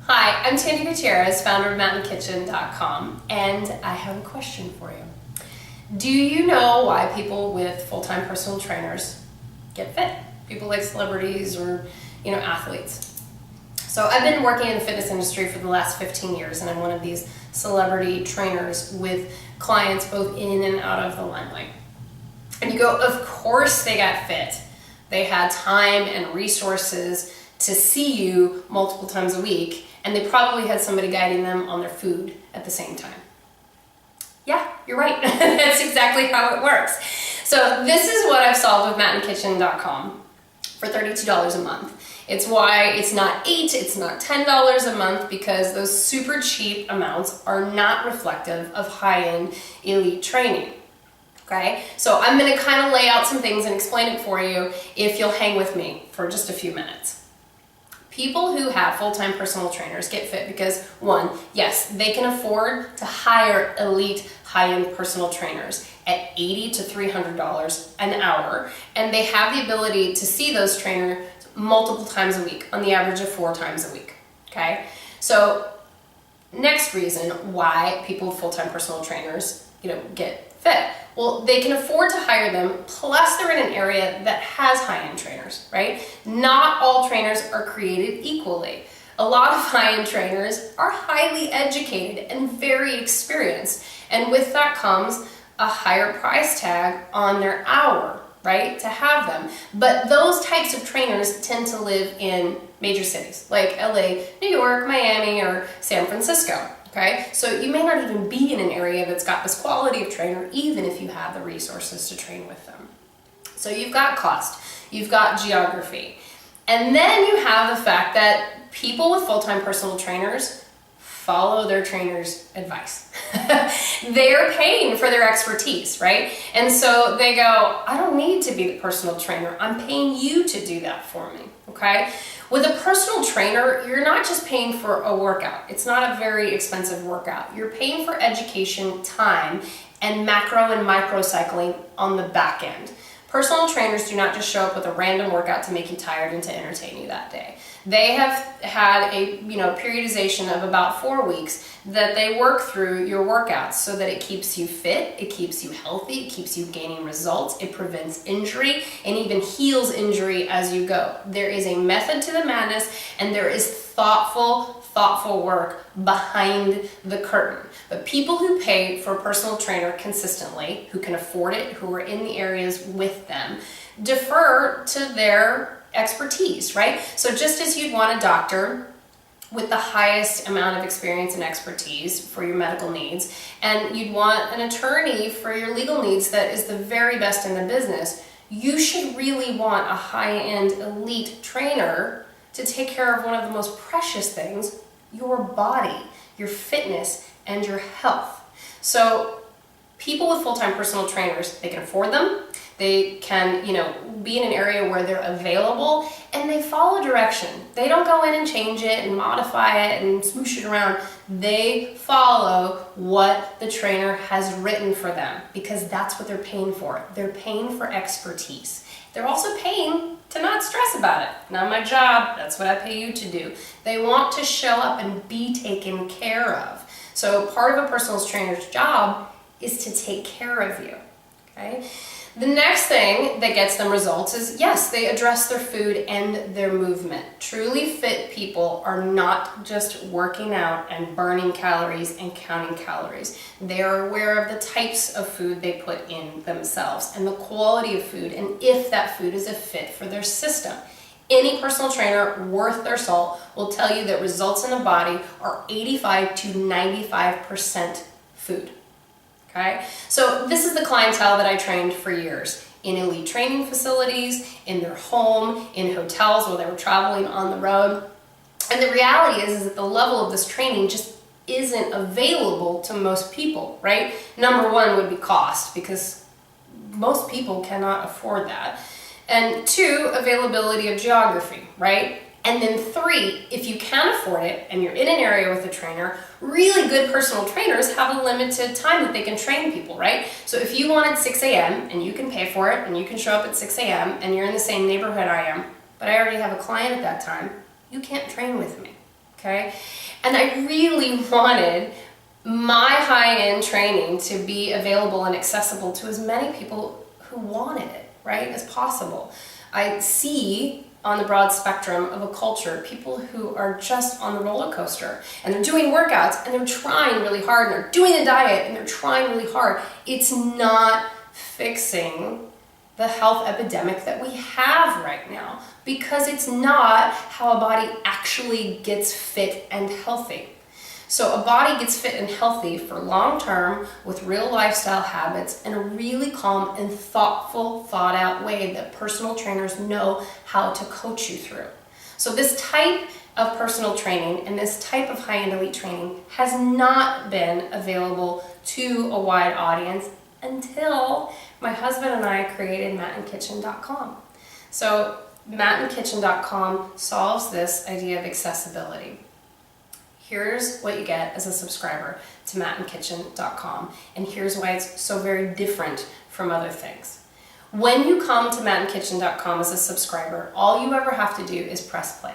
Hi, I'm Tandy Gutierrez, founder of MountainKitchen.com, and I have a question for you. Do you know why people with full-time personal trainers get fit? People like celebrities or, athletes. So I've been working in the fitness industry for the last 15 years, and I'm one of these celebrity trainers with clients both in and out of the limelight. And you go, of course they got fit. They had time and resources to see you multiple times a week, and they probably had somebody guiding them on their food at the same time. Yeah, you're right. That's exactly how it works. So this is what I've solved with MountainKitchen.com for $32 a month. It's why it's not $8, it's not $10 a month, because those super cheap amounts are not reflective of high-end elite training. Okay, so I'm going to kind of lay out some things and explain it for you if you'll hang with me for just a few minutes. People who have full-time personal trainers get fit because, one, yes, they can afford to hire elite high-end personal trainers at $80 to $300 an hour, and they have the ability to see those trainers multiple times a week, on the average of 4 times a week. Okay, so next reason why people with full-time personal trainers, get fit. Well, they can afford to hire them, plus they're in an area that has high-end trainers, right? Not all trainers are created equally. A lot of high-end trainers are highly educated and very experienced, and with that comes a higher price tag on their hour, right, to have them. But those types of trainers tend to live in major cities like LA, New York, Miami, or San Francisco. Okay, so you may not even be in an area that's got this quality of trainer, even if you have the resources to train with them. So you've got cost, you've got geography, and then you have the fact that people with full-time personal trainers follow their trainer's advice. They're paying for their expertise, right? And so they go, I don't need to be the personal trainer, I'm paying you to do that for me, okay? With a personal trainer, you're not just paying for a workout. It's not a very expensive workout. You're paying for education, time, and macro and micro cycling on the back end. Personal trainers do not just show up with a random workout to make you tired and to entertain you that day. They have had a periodization of about 4 weeks that they work through your workouts so that it keeps you fit, it keeps you healthy, it keeps you gaining results, it prevents injury, and even heals injury as you go. There is a method to the madness, and there is thoughtful work behind the curtain. But people who pay for a personal trainer consistently, who can afford it, who are in the areas with them, defer to their expertise, right? So just as you'd want a doctor with the highest amount of experience and expertise for your medical needs, and you'd want an attorney for your legal needs that is the very best in the business, you should really want a high-end elite trainer to take care of one of the most precious things, your body, your fitness, and your health. So people with full-time personal trainers, they can afford them, they can, be in an area where they're available, and they follow direction. They don't go in and change it and modify it and smoosh it around. They follow what the trainer has written for them, because that's what they're paying for. They're paying for expertise. They're also paying to not stress about it. Not my job, that's what I pay you to do. They want to show up and be taken care of. So part of a personal trainer's job is to take care of you, okay? The next thing that gets them results is, yes, they address their food and their movement. Truly fit people are not just working out and burning calories and counting calories. They are aware of the types of food they put in themselves and the quality of food, and if that food is a fit for their system. Any personal trainer worth their salt will tell you that results in the body are 85 to 95% food. Okay? So this is the clientele that I trained for years in elite training facilities, in their home, in hotels while they were traveling on the road. And the reality is that the level of this training just isn't available to most people, right? Number one would be cost, because most people cannot afford that. And 2, availability of geography, right? And then 3, if you can afford it and you're in an area with a trainer, really good personal trainers have a limited time that they can train people, right? So if you wanted 6 a.m. and you can pay for it and you can show up at 6 a.m. and you're in the same neighborhood I am, but I already have a client at that time, you can't train with me, okay? And I really wanted my high-end training to be available and accessible to as many people who wanted it, right, as possible. I see on the broad spectrum of a culture people who are just on the roller coaster, and they're doing workouts and they're trying really hard, and they're doing a diet and they're trying really hard. It's not fixing the health epidemic that we have right now, because it's not how a body actually gets fit and healthy. So a body gets fit and healthy for long term with real lifestyle habits and a really calm and thoughtful, thought out way that personal trainers know how to coach you through. So this type of personal training and this type of high-end elite training has not been available to a wide audience until my husband and I created mattandkitchen.com. So mattandkitchen.com solves this idea of accessibility. Here's what you get as a subscriber to mattandkitchen.com, and here's why it's so very different from other things. When you come to mattandkitchen.com as a subscriber, all you ever have to do is press play.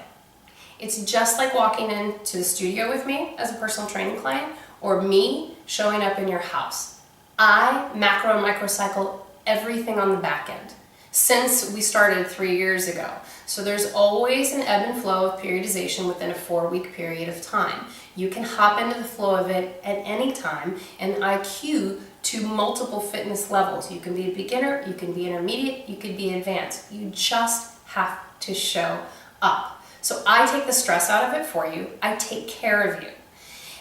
It's just like walking into the studio with me as a personal training client, or me showing up in your house. I macro and microcycle everything on the back end since we started 3 years ago. So there's always an ebb and flow of periodization within a 4-week period of time. You can hop into the flow of it at any time, and I cue to multiple fitness levels. You can be a beginner, you can be intermediate, you could be advanced. You just have to show up. So I take the stress out of it for you. I take care of you.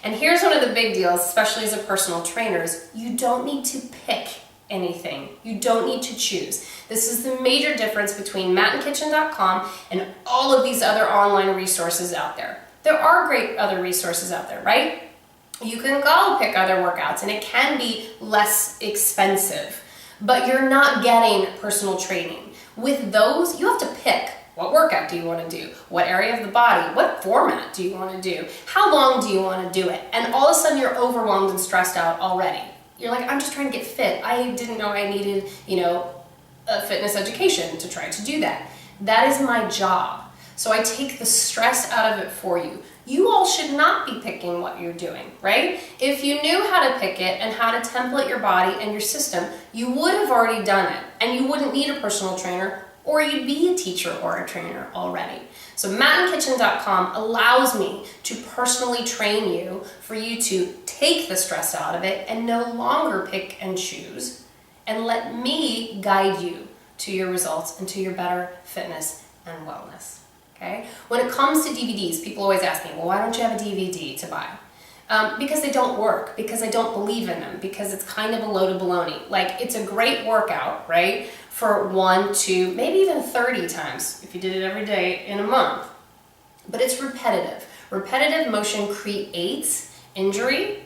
And here's one of the big deals, especially as a personal trainer, is you don't need to pick anything. You don't need to choose. This is the major difference between mattandkitchen.com and all of these other online resources out there. There are great other resources out there, right? You can go pick other workouts and it can be less expensive, but you're not getting personal training. With those, you have to pick. What workout do you want to do? What area of the body? What format do you want to do? How long do you want to do it? And all of a sudden you're overwhelmed and stressed out already. You're like, I'm just trying to get fit. I didn't know I needed, a fitness education to try to do that. That is my job. So I take the stress out of it for you. You all should not be picking what you're doing, right? If you knew how to pick it and how to template your body and your system, you would have already done it, and you wouldn't need a personal trainer, or you'd be a teacher or a trainer already. So mattandkitchen.com allows me to personally train you for you to take the stress out of it and no longer pick and choose, and let me guide you to your results and to your better fitness and wellness, okay? When it comes to DVDs, people always ask me, well, why don't you have a DVD to buy? Because they don't work, because I don't believe in them, because it's kind of a load of baloney. Like, it's a great workout, right, for 1 to maybe even 30 times if you did it every day in a month. But it's repetitive. Repetitive motion creates injury,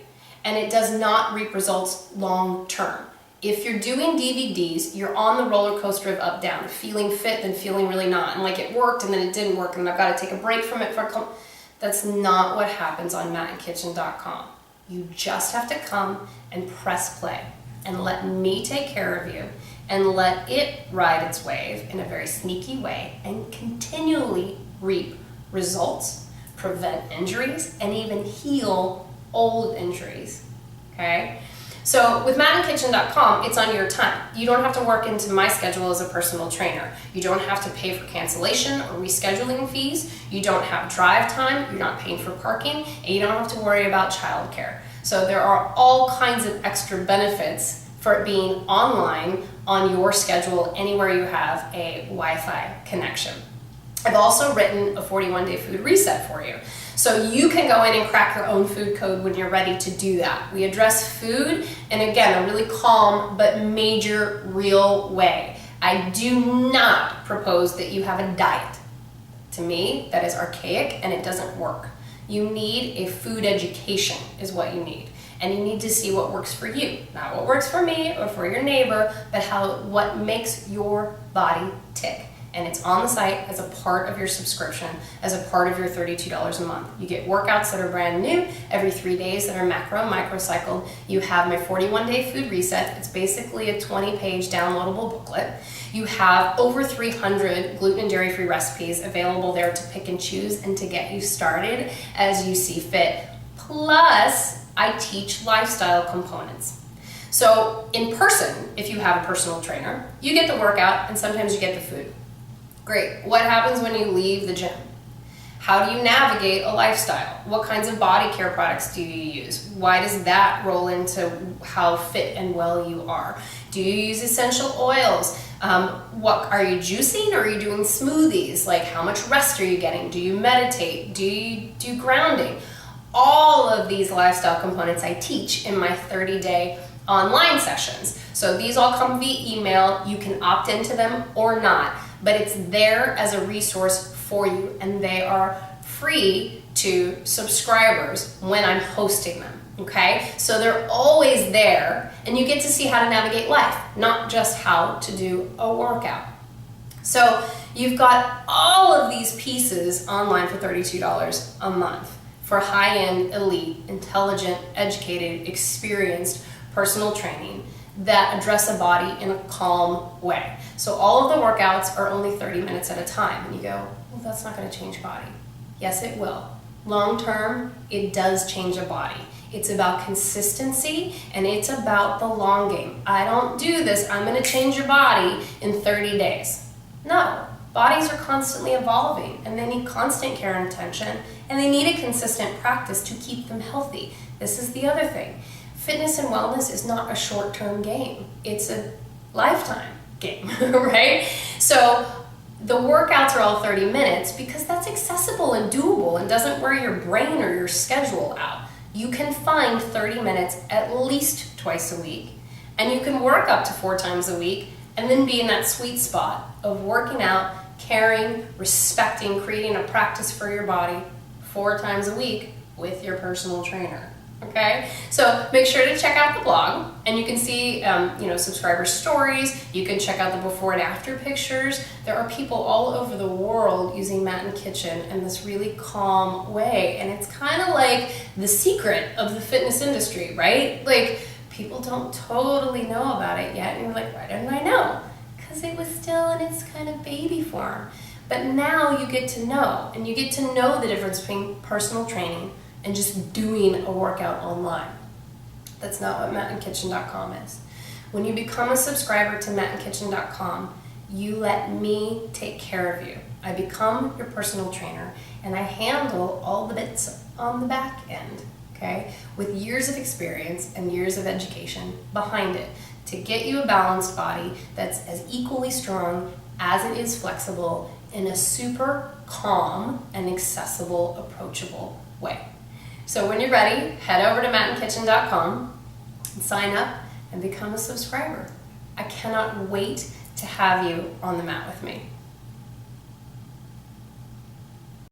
and it does not reap results long term. If you're doing DVDs, you're on the roller coaster of up down, feeling fit then feeling really not, and like it worked and then it didn't work and I've got to take a break from it for a couple. That's not what happens on mattandkitchen.com. You just have to come and press play and let me take care of you and let it ride its wave in a very sneaky way and continually reap results, prevent injuries, and even heal old injuries, okay? So with mattandkitchen.com, it's on your time. You don't have to work into my schedule as a personal trainer. You don't have to pay for cancellation or rescheduling fees. You don't have drive time. You're not paying for parking, and you don't have to worry about childcare. So there are all kinds of extra benefits for it being online on your schedule anywhere you have a Wi-Fi connection. I've also written a 41-day food reset for you. So you can go in and crack your own food code when you're ready to do that. We address food in, again, a really calm but major, real way. I do not propose that you have a diet. To me, that is archaic and it doesn't work. You need a food education is what you need. And you need to see what works for you. Not what works for me or for your neighbor, but what makes your body tick. and it's on the site as a part of your subscription, as a part of your $32 a month. You get workouts that are brand new every 3 days that are macro and microcycled. You have my 41-day food reset. It's basically a 20-page downloadable booklet. You have over 300 gluten and dairy-free recipes available there to pick and choose and to get you started as you see fit. Plus, I teach lifestyle components. So in person, if you have a personal trainer, you get the workout and sometimes you get the food. Great. What happens when you leave the gym? How do you navigate a lifestyle? What kinds of body care products do you use? Why does that roll into how fit and well you are? Do you use essential oils? What are you juicing or are you doing smoothies? Like how much rest are you getting? Do you meditate? Do you do grounding? All of these lifestyle components I teach in my 30-day online sessions. So these all come via email. You can opt into them or not, but it's there as a resource for you, and they are free to subscribers when I'm hosting them, okay? So they're always there, and you get to see how to navigate life, not just how to do a workout. So you've got all of these pieces online for $32 a month for high-end, elite, intelligent, educated, experienced personal training that address a body in a calm way. So all of the workouts are only 30 minutes at a time. And you go, well, that's not going to change a body. Yes, it will. Long term, it does change a body. It's about consistency and it's about the long game. I don't do this, I'm going to change your body in 30 days. No, bodies are constantly evolving and they need constant care and attention, and they need a consistent practice to keep them healthy. This is the other thing. Fitness and wellness is not a short-term game. It's a lifetime game, right? So the workouts are all 30 minutes because that's accessible and doable and doesn't wear your brain or your schedule out. You can find 30 minutes at least twice a week, and you can work up to 4 times a week and then be in that sweet spot of working out, caring, respecting, creating a practice for your body 4 times a week with your personal trainer. Okay, so make sure to check out the blog, and you can see subscriber stories. You can check out the before and after pictures. There are people all over the world using Mat and Kitchen in this really calm way, and it's kind of like the secret of the fitness industry, right? Like people don't totally know about it yet, and you're like, why didn't I know? Because it was still in its kind of baby form. But now you get to know, and you get to know the difference between personal training and just doing a workout online. That's not what matandkitchen.com is. When you become a subscriber to matandkitchen.com, you let me take care of you. I become your personal trainer, and I handle all the bits on the back end, okay? With years of experience and years of education behind it to get you a balanced body that's as equally strong as it is flexible in a super calm and accessible, approachable way. So when you're ready, head over to matandkitchen.com and sign up and become a subscriber. I cannot wait to have you on the mat with me.